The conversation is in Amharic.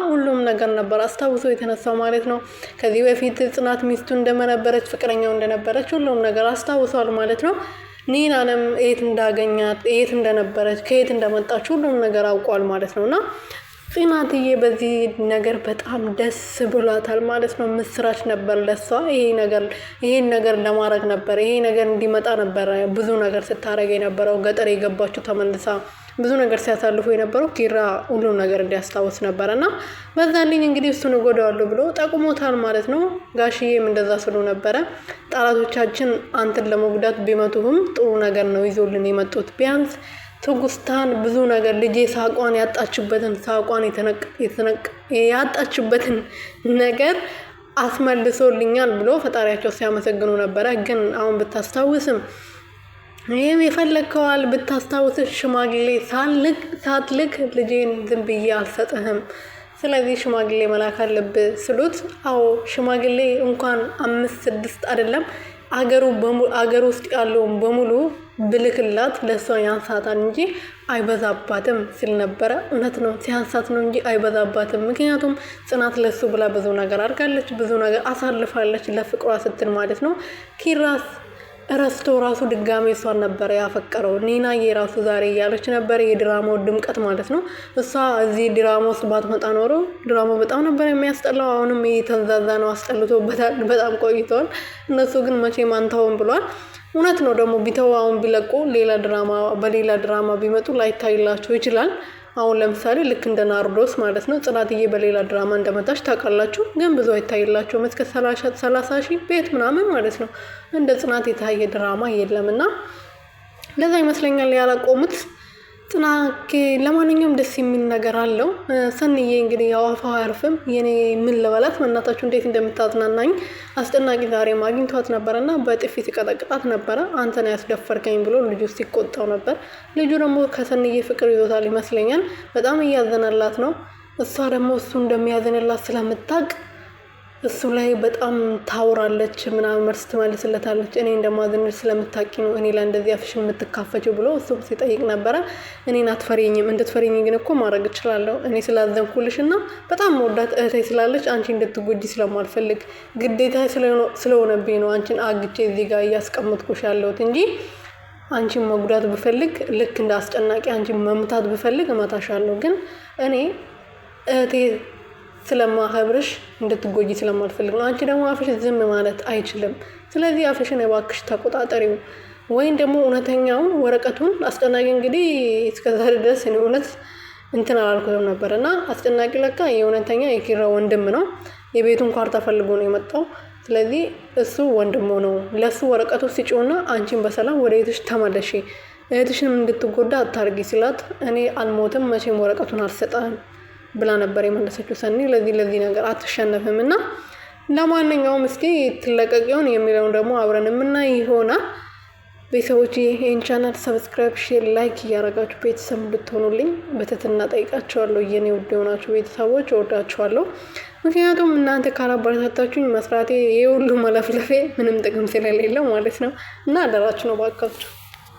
ሁሉም ነገር ነበር አስታውሶ የተነሳው ማለት ነው። ከዚህ በፊት ጽናት ሚስቱ እንደነበረች ፍቅረኛው እንደነበረች ሁሉም ነገር አስታውሷል ማለት ነው። ኒናንም የት እንዳገኛት የት እንደነበረች ከየት እንደመጣች ሁሉም ነገር አውቋል ማለት ነውና ጽናትዬ በዚህ ነገር በጣም ደስ ብሏታል ማለት ነው። ምስራች ነበር ለሷ ይሄን ነገር ለማድረግ ነበር ይሄ ነገር እንዲመጣ ነበር ብዙ ነገር ስታረግ የነበረው ገጠር የገባችው ተመልሳ ብዙ ነገር ሲያሳልፉ የነበረው ኪራ ሁሉ ነገር እንዲያስታውስ ነበርና በዛልኝ እንግዲህ እሱን እጎዳዋለሁ ብሎ ጠቁሞታል ማለት ነው። ጋሽዬም እንደዛ ስሉ ነበረ ጠላቶቻችን አንተን ለመጉዳት ቢመቱህም ጥሩ ነገር ነው ይዞልን የመጡት ቢያንስ ትጉስታን ብዙ ነገር ልጄ ሳቋን ያጣችበትን ነገር አስመልሶልኛል ብሎ ፈጣሪያቸው ሲያመሰግኑ ነበረ። ግን አሁን ብታስታውስም ይሄም የፈለከዋል ብታስታውስ ሽማግሌ ሳትልክ ልጄን ዝም ብዬ አልሰጥህም ስለዚህ ሽማግሌ መላክ አለብህ ስሉት አዎ ሽማግሌ እንኳን 5-6 አይደለም አገር ውስጥ ያለውን በሙሉ ብልክላት ለሷ ያንሳታል እንጂ አይበዛባትም ሲል ነበረ። እውነት ነው ሲያንሳት ነው እንጂ አይበዛባትም። ምክንያቱም ጽናት ለሱ ብላ ብዙ ነገር አድርጋለች ብዙ ነገር አሳልፋለች ለፍቅሯ ስትል ማለት ነው። ኪራስ ረስቶ ራሱ ድጋሜ እሷን ነበር ያፈቀረው። ኒናዬ ራሱ ዛሬ እያለች ነበር የድራማው ድምቀት ማለት ነው። እሷ እዚህ ድራማው ውስጥ ባትመጣ ኖሮ ድራማው በጣም ነበር የሚያስጠላው። አሁንም እየተንዛዛ ነው አስጠልቶበታል በጣም ቆይቷል። እነሱ ግን መቼም አንተውም ብሏል። እውነት ነው ደግሞ ቢተው አሁን ቢለቁ በሌላ ድራማ ቢመጡ ላይታይላቸው ይችላል። አሁን ለምሳሌ ልክ እንደ ናርዶስ ማለት ነው ጽናትዬ በሌላ ድራማ እንደመጣች ታውቃላችሁ። ግን ብዙ አይታይላቸውም እስከ 30,000 ቤት ምናምን ማለት ነው። እንደ ጽናት የታየ ድራማ የለምና ለዛ ይመስለኛል ያላቆሙት። ጽናት ለማንኛውም ደስ የሚል ነገር አለው። ሰንዬ እንግዲህ አዋፋው አያርፍም። የኔ ምን ልበላት መናታችሁ እንዴት እንደምታዝናናኝ አስጨናቂ ዛሬ ማግኝቷት ነበርና በጥፊ ሲቀጠቅጣት ነበረ። አንተን ያስደፈርከኝ ብሎ ልጁ ሲቆጣው ነበር። ልጁ ደግሞ ከሰንዬ ፍቅር ይዞታል ይመስለኛል። በጣም እያዘነላት ነው። እሷ ደግሞ እሱ እንደሚያዘንላት ስለምታውቅ እሱ ላይ በጣም ታውራለች ምናምን መልስ ትመልስለታለች። እኔ እንደማዝንሽ ስለምታውቂ ነው እኔ ላይ እንደዚህ አፍሽን የምትካፈችው ብሎ እሱም ሲጠይቅ ነበረ። እኔን አትፈሪኝም እንድትፈሪኝ ግን እኮ ማድረግ እችላለሁ። እኔ ስላዘንኩልሽና በጣም መወዳት እህቴ ስላለች አንቺ እንድትጎጂ ስለማልፈልግ ግዴታ ስለሆነብኝ ነው አንቺን አግቼ እዚህ ጋር እያስቀመጥኩሽ ያለሁት እንጂ አንቺን መጉዳት ብፈልግ ልክ እንደ አስጨናቂ አንቺን መምታት ብፈልግ እመታሻለሁ። ግን እኔ እህቴ ስለማከብርሽ እንድትጎጂ ስለማልፈልግ ነው። አንቺ ደግሞ አፍሽ ዝም ማለት አይችልም። ስለዚህ አፍሽን እባክሽ ተቆጣጠሪው ወይም ደግሞ እውነተኛውን ወረቀቱን አስጨናቂ እንግዲህ እስከዛሬ ድረስ እኔ እውነት እንትን አላልኩትም ነበርና አስጨናቂ ለካ የእውነተኛ የኪራ ወንድም ነው። የቤቱን ካርታ ፈልጎ ነው የመጣው። ስለዚህ እሱ ወንድሙ ነው። ለሱ ወረቀቱ ሲጮና አንቺን በሰላም ወደ ቤትሽ ተመለሺ እህትሽንም እንድትጎዳ አታርጊ ሲላት እኔ አልሞትም መቼም ወረቀቱን አልሰጣም ብላ ነበር የመለሰችው ሰኒ። ለዚህ ነገር አትሸነፍምና ለማንኛውም እስኪ ትለቀቂውን የሚለውን ደግሞ አብረን የምናይ ይሆናል። ቤተሰቦች ይሄን ቻናል ሰብስክራይብ፣ ሼር፣ ላይክ እያደረጋችሁ ቤተሰብ እንድትሆኑልኝ በትህትና ጠይቃችኋለሁ። የኔ ውድ የሆናችሁ ቤተሰቦች እወዳችኋለሁ። ምክንያቱም እናንተ ካላበረታታችሁኝ መስራቴ የሁሉ መለፍለፌ ምንም ጥቅም ስለሌለው ማለት ነው እና አደራችሁ ነው ባካችሁ።